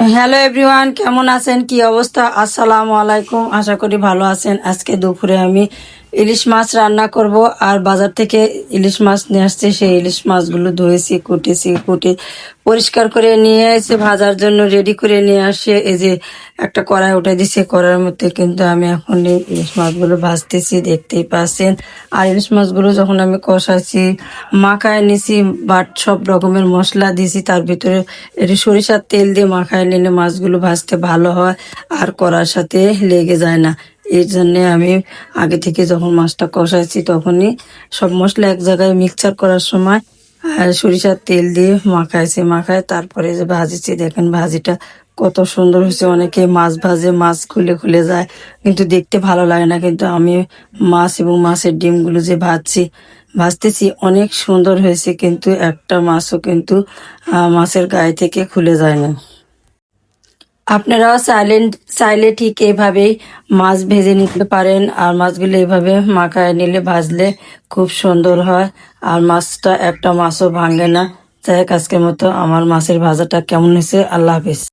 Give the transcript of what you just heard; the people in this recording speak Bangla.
হ্যালো এভরিওয়ান, কেমন আছেন? কি অবস্থা? আসসালামু আলাইকুম। আশা করি ভালো আছেন। আজকে দুপুরে আমি ইলিশ মাছ রান্না করব। আর বাজার থেকে ইলিশ মাছ নিয়ে আসছে। সেই ইলিশ মাছগুলো ধুয়েছি, কুটে পরিষ্কার করে নিয়ে এসে ভাজার জন্য রেডি করে নিয়ে আসে। এই যে একটা কড়াই উঠে দিছে, কড়াইয়ের মধ্যে কিন্তু আমি এখন এই ইলিশ মাছগুলো ভাজতেছি, দেখতেই পাচ্ছেন। আর ইলিশ মাছগুলো যখন আমি কষাচ্ছি, মাখায় নিছি, বাট সব রকমের মশলা দিয়েছি, তার ভিতরে একটু সরিষার তেল দিয়ে মাখায় নিলে মাছগুলো ভাজতে ভালো হয় আর কড়ার সাথে লেগে যায় না। এই জন্যে আমি আগে থেকে যখন মাছটা কষাইছি তখনই সব মশলা এক জায়গায় মিক্সচার করার সময় সরিষার তেল দিয়ে মাখায় তারপরে যে ভাজিছি, দেখেন ভাজিটা কত সুন্দর হয়েছে। অনেকে মাছ ভাজে, মাছ খুলে খুলে যায়, কিন্তু দেখতে ভালো লাগে না। কিন্তু আমি মাছ এবং মাছের ডিমগুলো যে ভাজতেছি অনেক সুন্দর হয়েছে, কিন্তু একটা মাছও কিন্তু মাছের গায়ে থেকে খুলে যায় না। আপনারাও চাইলে ঠিক এইভাবেই মাছ ভেজে নিতে পারেন। আর মাছগুলো এইভাবে মাখায় নিলে ভাজলে খুব সুন্দর হয়। আর মাছটা একটা মাছও ভাঙে না। যাই হোক, আজকের মতো আমার মাছের ভাজাটা কেমন হয়েছে? আল্লাহ হাফিজ।